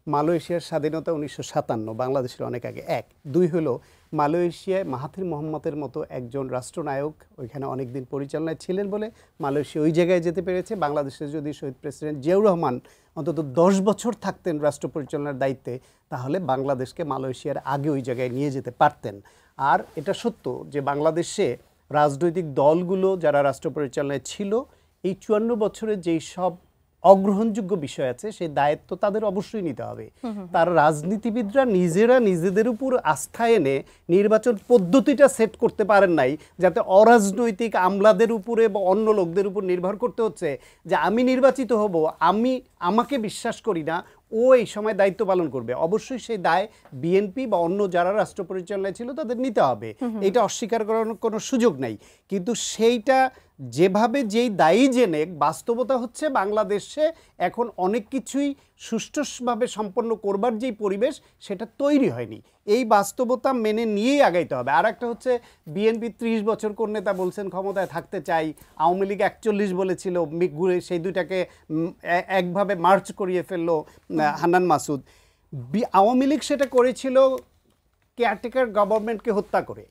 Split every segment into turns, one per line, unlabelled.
মালয়েশিয়ার স্বাধীনতা 1957, বাংলাদেশের অনেক আগে। এক। দুই হলো মালয়েশিয়ায় মাহাথির মোহাম্মদের মতো একজন রাষ্ট্রনায়ক ওইখানে অনেকদিন পরিচালনায় ছিলেন বলে মালয়েশিয়া ওই জায়গায় যেতে পেরেছে। বাংলাদেশে যদি শহীদ প্রেসিডেন্ট জিয়াউর রহমান অন্তত 10 বছর থাকতেন রাষ্ট্র পরিচালনার দায়িত্বে, তাহলে বাংলাদেশকে মালয়েশিয়ার আগে ওই জায়গায় নিয়ে যেতে পারতেন। আর এটা সত্য যে বাংলাদেশে রাজনৈতিক দলগুলো যারা রাষ্ট্র পরিচালনায় ছিল, এই 54 বছরে যেই সব অগ্রহণযোগ্য বিষয় আছে সেই দায়িত্ব তাদের অবশ্যই নিতে হবে। তার রাজনীতিবিদরা নিজেরা নিজেদের উপর আস্থা এনে নির্বাচন পদ্ধতিটা সেট করতে পারেন নাই, যাতে অরাজনৈতিক আমলাদের উপরে বা অন্য লোকদের উপর নির্ভর করতে হচ্ছে যে আমি নির্বাচিত হব, আমাকে বিশ্বাস করি না, ও এই সময় দায়িত্ব পালন করবে। অবশ্যই সেই দায় বিএনপি বা অন্য যারা রাষ্ট্র পরিচালনায় ছিল তাদের নিতে হবে, এটা অস্বীকার করার কোনো সুযোগ নাই। কিন্তু সেইটা যেভাবে যেই দায়ী জেনে, বাস্তবতা হচ্ছে বাংলাদেশে এখন অনেক কিছুই সুষ্ঠুভাবে সম্পন্ন করবার যেই পরিবেশ সেটা তৈরি হয়নি। এই বাস্তবতা মেনে নিয়েই আগাইতে হবে। আর একটা হচ্ছে বিএনপি 30 বছর কোন নেতা বলছেন ক্ষমতায় থাকতে চাই, আওয়ামী লীগ 41 বলেছিল, সেই দুইটাকে একভাবে মার্চ করিয়ে ফেললো হান্নান মাসুদ। আওয়ামী লীগ সেটা করেছিল কেয়ারটেকার গভর্নমেন্টকে হত্যা করে।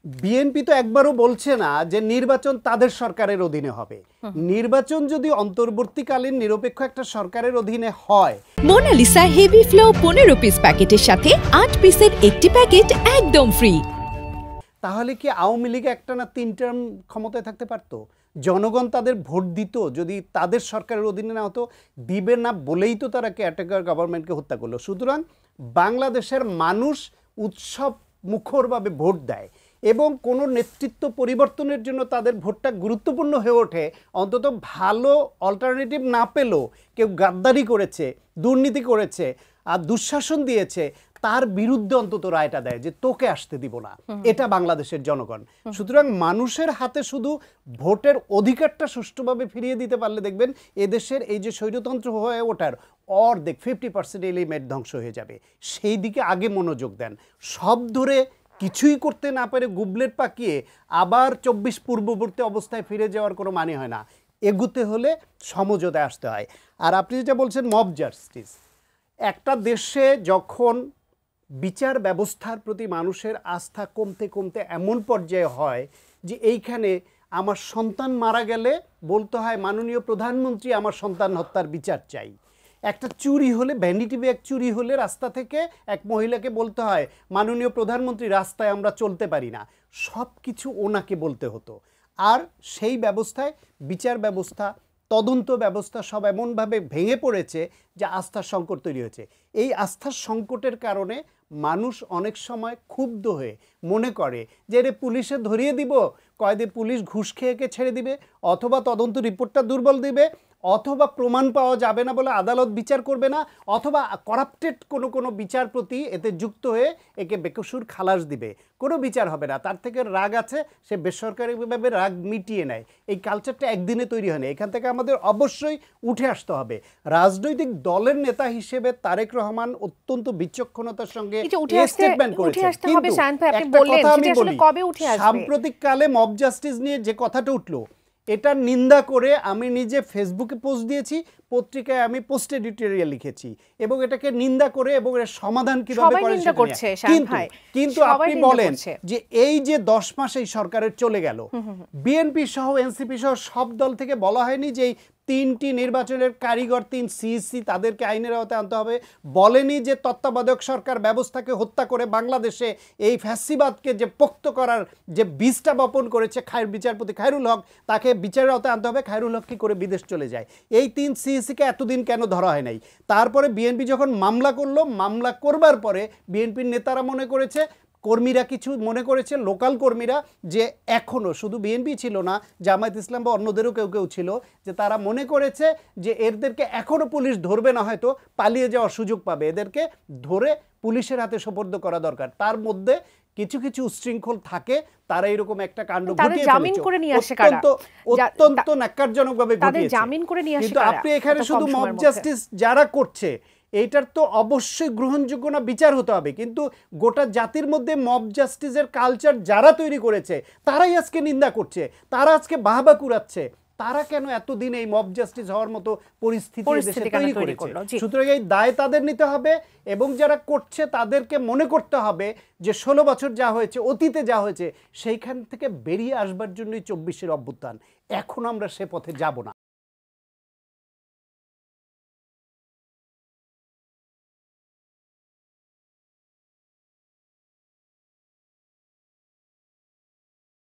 বিএনপি তো একবারও বলছে না যে নির্বাচন তাদের সরকারের অধীনে হবে। নির্বাচন যদি অন্তর্বর্তীকালীন নিরপেক্ষ একটা সরকারের অধীনে হয়।
মোনালিসা হেভি ফ্লো 15 পিস প্যাকেটের সাথে 8 পিসের একটি প্যাকেট একদম ফ্রি।
তাহলে কি আওয়ামী লীগ একটা না 3 টার্ম ক্ষমতায় থাকতে পারতো? জনগণ তাদের ভোট দিত যদি তাদের সরকারের অধীনে না হতো? দিবে না বলেই তো তারা কেয়ারটেকার গভর্নমেন্টকে হত্যা করলো। সুতরাং বাংলাদেশের মানুষ উৎসব মুখরভাবে ভোট দেয় এবং কোনো নেতৃত্ব পরিবর্তনের জন্য তাদের ভোটটা গুরুত্বপূর্ণ হয়ে ওঠে। অন্তত ভালো অল্টারনেটিভ না পেলেও কেউ গাদ্দারি করেছে, দুর্নীতি করেছে আর দুঃশাসন দিয়েছে, তার বিরুদ্ধে অন্তত রায়টা দেয় যে তোকে আসতে দিব না। এটা বাংলাদেশের জনগণ। সুতরাং মানুষের হাতে শুধু ভোটের অধিকারটা সুষ্ঠুভাবে ফিরিয়ে দিতে পারলে দেখবেন এদেশের এই যে স্বৈরতন্ত্র হয়ে ওঠার অর্ধেক 50% এলিমেন্ট ধ্বংস হয়ে যাবে। সেই দিকে আগে মনোযোগ দেন। সব ধরে কিছুই করতে না পারে গুবলেট পাকিয়ে আবার 24 পূর্ববর্তী অবস্থায় ফিরে যাওয়ার কোনো মানে হয় না। এগুতে হলে সমঝোতায় আসতে হয়। আর আপনি যেটা বলছেন মব জাস্টিস, একটা দেশে যখন বিচার ব্যবস্থার প্রতি মানুষের আস্থা কমতে কমতে এমন পর্যায়ে হয় যে এইখানে আমার সন্তান মারা গেলে বলতে হয় মাননীয় প্রধানমন্ত্রী আমার সন্তান হত্যার বিচার চাই। একটা চুরি হলে, ভ্যানিটি ব্যাগ চুরি হলে রাস্তা থেকে এক মহিলাকে বলতে হয় মাননীয় প্রধানমন্ত্রী রাস্তায় আমরা চলতে পারি না। সব কিছু ওনাকে বলতে হতো। আর সেই ব্যবস্থায় বিচার ব্যবস্থা, তদন্ত ব্যবস্থা সব এমনভাবে ভেঙে পড়েছে যে আস্থার সংকট তৈরি হয়েছে। এই আস্থার সংকটের কারণে মানুষ অনেক সময় ক্ষুব্ধ হয়ে মনে করে যে রে পুলিশে ধরিয়ে দিব, কয়েদে পুলিশ ঘুষ খেয়ে ছেড়ে দিবে, অথবা তদন্ত রিপোর্টটা দুর্বল দিবে, অথবা প্রমাণ পাওয়া যাবে না বলে আদালত বিচার করবে না, অথবা কারাপ্টেড কোনো বিচারপতি এতে যুক্ত হয়ে একে বেকসুর খালাস দিবে, কোনো বিচার হবে না। তার থেকে রাগ আছে, সে বেসরকারিভাবে রাগ মিটিয়ে নেয়। এই কালচারটা একদিনে তৈরি হয়নি। এখান থেকে আমাদের অবশ্যই উঠে আসতে হবে। রাজনৈতিক দলের নেতা হিসেবে তারেক রহমান অত্যন্ত বিচক্ষণতার সঙ্গে স্টেটমেন্ট করেছেন। কিন্তু একটা কথা আমি বলি, সাম্প্রতিককালে মব জাস্টিস নিয়ে যে কথাটা উঠলো, এটা নিন্দা করে আমি নিজে ফেসবুকে পোস্ট দিয়েছি, পত্রিকায় আমি পোস্ট এডিটোরিয়াল লিখেছি এবং এটাকে নিন্দা করে এবং এর সমাধান কিভাবে করে কিন্তু আপনি বলেন যে এই যে 10 মাস এই সরকারের চলে গেল, বিএনপি সহ এনসিপি সহ সব দল থেকে বলা হয়নি যে 3টি নির্বাচনের কারিগর 3 সিইসি তাদেরকে আইনের আওতায় আনতে হবে, বলেনি যে তত্ত্বাবধায়ক সরকার ব্যবস্থাকে হত্যা করে বাংলাদেশে এই ফ্যাসিবাদকে যে পোক্ত করার যে বীজটা বপন করেছে বিচারপতি খায়রুল হক, তাকে বিচারের আওতায় আনতে হবে। খায়রুল হক কি করে বিদেশ চলে যায়? এই 3 সিইসিকে এতদিন কেন ধরা হয় নাই? তারপরে বিএনপি যখন মামলা করলো, মামলা করবার পরে বিএনপির নেতারা মনে করেছে, কর্মীরা কিছু মনে করেছে, লোকাল কর্মীরা, যে এখনও শুধু বিএনপি ছিল না, জামায়াত ইসলাম বা অন্যদেরও কেউ ছিল, যে তারা মনে করেছে যে এদেরকে এখনও পুলিশ ধরবে না, হয়তো পালিয়ে যাওয়ার সুযোগ পাবে, এদেরকে ধরে পুলিশের হাতে সোপর্দ করা দরকার। তার মধ্যে কিছু কিছু উচ্ছৃঙ্খল থাকে, তারা এরকম একটা কাণ্ড ঘটিয়ে ফেলেছে, অত্যন্ত ন্যাক্কারজনকভাবে ঘটিয়েছে। কিন্তু আপনি এখানে শুধু মব জাস্টিস যারা করছে এইটার তো অবশ্যই গ্রহণযোগ্য না, বিচার হতে হবে। কিন্তু গোটা জাতির মধ্যে মব জাস্টিসের কালচার যারা তৈরি করেছে তারাই আজকে নিন্দা করছে, তারা আজকে বাহবা কুড়াচ্ছে, তারা কেন এতদিন এই মব জাস্টিস হওয়ার মতো পরিস্থিতি দেশে
কেন
তৈরি
তৈরি
করেছে?
করলো? জি।
সুতরাং এই দায় তাদের নিতে হবে এবং যারা করছে তাদেরকে মনে করতে হবে যে 16 বছর যা হয়েছে, অতীতে যা হয়েছে, সেইখান থেকে বেরিয়ে আসবার জন্যই 24-এর অভ্যুত্থান। এখন আমরা সে পথে যাব না।